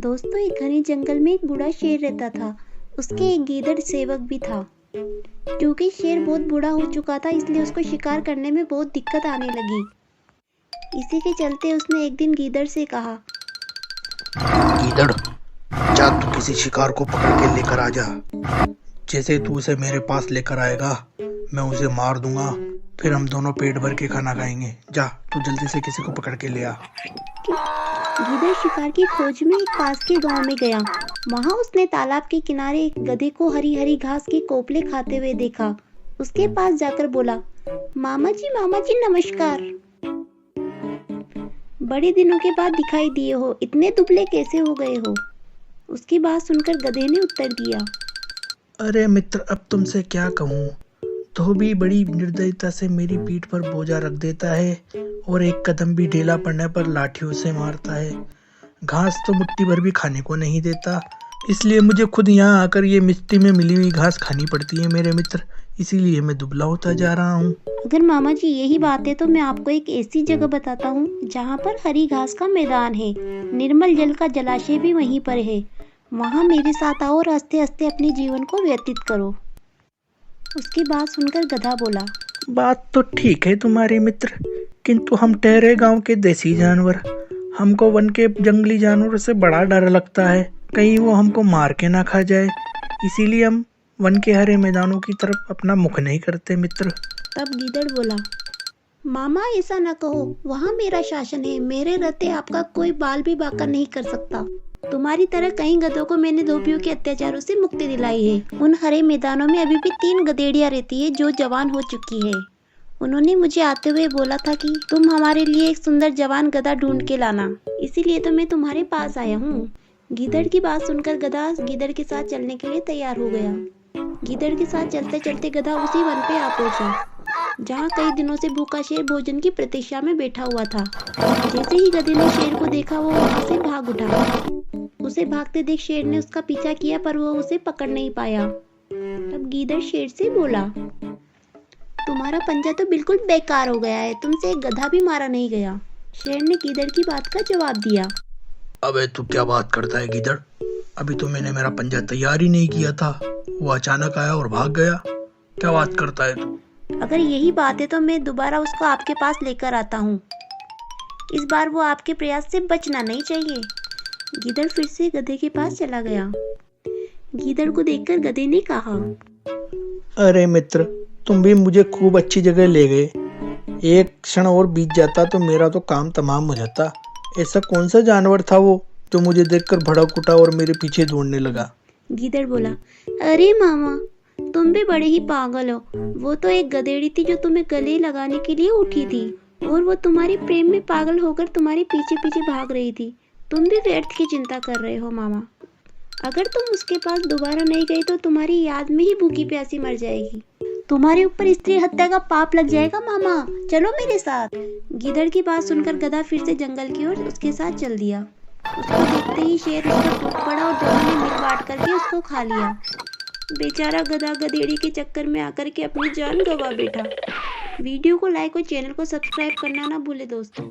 दोस्तों, एक घने जंगल में एक बूढ़ा शेर रहता था। उसके एक गीदड़ सेवक भी था। क्योंकि शेर बहुत बूढ़ा हो चुका था, इसलिए उसको शिकार करने में बहुत दिक्कत आने लगी। इसी के चलते उसने एक दिन गीदड़ से कहा, गीदड़, जा तू किसी शिकार को पकड़ के लेकर आ जा। जैसे तू उसे मेरे पास लेकर आएगा, मैं उसे मार दूंगा। फिर हम दोनों पेट भर के खाना खाएंगे। जा तू जल्दी से किसी को पकड़ के ले आ। गीदड़ शिकार की खोज में एक पास के गांव में गया। वहां उसने तालाब के किनारे एक गधे को हरी हरी घास के कोपले खाते हुए देखा। उसके पास जाकर बोला, मामा जी नमस्कार। बड़े दिनों के बाद दिखाई दिए हो, इतने दुबले कैसे हो गए हो? उसकी बात सुनकर गधे ने उत्तर दिया, अरे मित्र, अब तुमसे क्या कहूँ। तो भी बड़ी निर्दयता से मेरी पीठ पर बोझा रख देता है और एक कदम भी ढीला पड़ने पर लाठियों से मारता है। घास तो मुट्ठी भर भी खाने को नहीं देता, इसलिए मुझे खुद यहाँ आकर ये मिट्टी में मिली हुई घास खानी पड़ती है मेरे मित्र। इसीलिए मैं दुबला होता जा रहा हूँ। अगर मामा जी यही बात है तो मैं आपको एक ऐसी जगह बताता हूँ जहाँ पर हरी घास का मैदान है, निर्मल जल का जलाशय भी वहीं पर है। वहाँ मेरे साथ आओ और हंसते हंसते अपने जीवन को व्यतीत करो। उसकी बात सुनकर गधा बोला, बात तो ठीक है तुम्हारे मित्र, किंतु हम ठहरे गांव के देसी जानवर। हमको वन के जंगली जानवरों से बड़ा डर लगता है, कहीं वो हमको मार के ना खा जाए। इसीलिए हम वन के हरे मैदानों की तरफ अपना मुख नहीं करते मित्र। तब गीदड़ बोला, मामा ऐसा न कहो, वहाँ मेरा शासन है। मेरे रहते आपका कोई बाल भी बांका नहीं कर सकता। तुम्हारी तरह कई गधों को मैंने धोबियों के अत्याचारों से मुक्ति दिलाई है। उन हरे मैदानों में अभी भी 3 गधेड़ियाँ रहती है जो जवान हो चुकी है। उन्होंने मुझे आते हुए बोला था कि तुम हमारे लिए एक सुंदर जवान गधा ढूंढ के लाना, इसीलिए तो मैं तुम्हारे पास आया हूँ। गीदड़ की बात सुनकर गधा गीदड़ के साथ चलने के लिए तैयार हो गया। गीदड़ के साथ चलते चलते गधा उसी वन पे आ पहुंचा जहाँ कई दिनों से भूखा शेर भोजन की प्रतीक्षा में बैठा हुआ था। जैसे ही गधे ने शेर को देखा, वो वहां से भाग उठा। उसे भागते देख शेर ने उसका पीछा किया, पर वो उसे पकड़ नहीं पाया। तब गीदड़ शेर से बोला, तुम्हारा पंजा तो बिल्कुल बेकार हो गया है, तुमसे एक गधा भी मारा नहीं गया। शेर ने गीदड़ की बात का जवाब दिया, अबे तू क्या बात करता है गीदड़? अभी तो मैंने मेरा पंजा तैयार ही नहीं किया था, वो अचानक आया और भाग गया। क्या बात करता है तू? अगर यही बात है तो मैं दोबारा उसको आपके पास लेकर आता हूँ। इस बार वो आपके प्रयास से बचना नहीं चाहिए। गीदड़ फिर से गधे के पास चला गया। गीदड़ को देखकर गधे ने कहा, अरे मित्र, तुम भी मुझे खूब अच्छी जगह ले गए। एक क्षण और बीत जाता तो मेरा तो काम तमाम हो जाता। ऐसा कौन सा जानवर था वो जो मुझे देखकर भड़क उठा और मेरे पीछे दौड़ने लगा? गीदड़ बोला, अरे मामा, तुम भी बड़े ही पागल हो। वो तो एक गधेड़ी थी जो तुम्हें गले लगाने के लिए उठी थी, और वो तुम्हारे प्रेम में पागल होकर तुम्हारे पीछे पीछे भाग रही थी। तुम भी व्यर्थ की चिंता कर रहे हो मामा। अगर तुम उसके पास दोबारा नहीं गई तो तुम्हारी याद में ही भूखी प्यासी मर जाएगी। तुम्हारे ऊपर स्त्री हत्या का पाप लग जाएगा मामा, चलो मेरे साथ। गीदड़ की बात सुनकर गधा फिर से जंगल की ओर उसके साथ चल दिया। उसको देखते ही शेर उस पर टूट पड़ा और दोनों ने मिल बांट करके उसको खा लिया। बेचारा गधा गधेड़ी के चक्कर में आकर के अपनी जान गंवा बैठा। वीडियो को लाइक और चैनल को सब्सक्राइब करना ना भूले दोस्तों।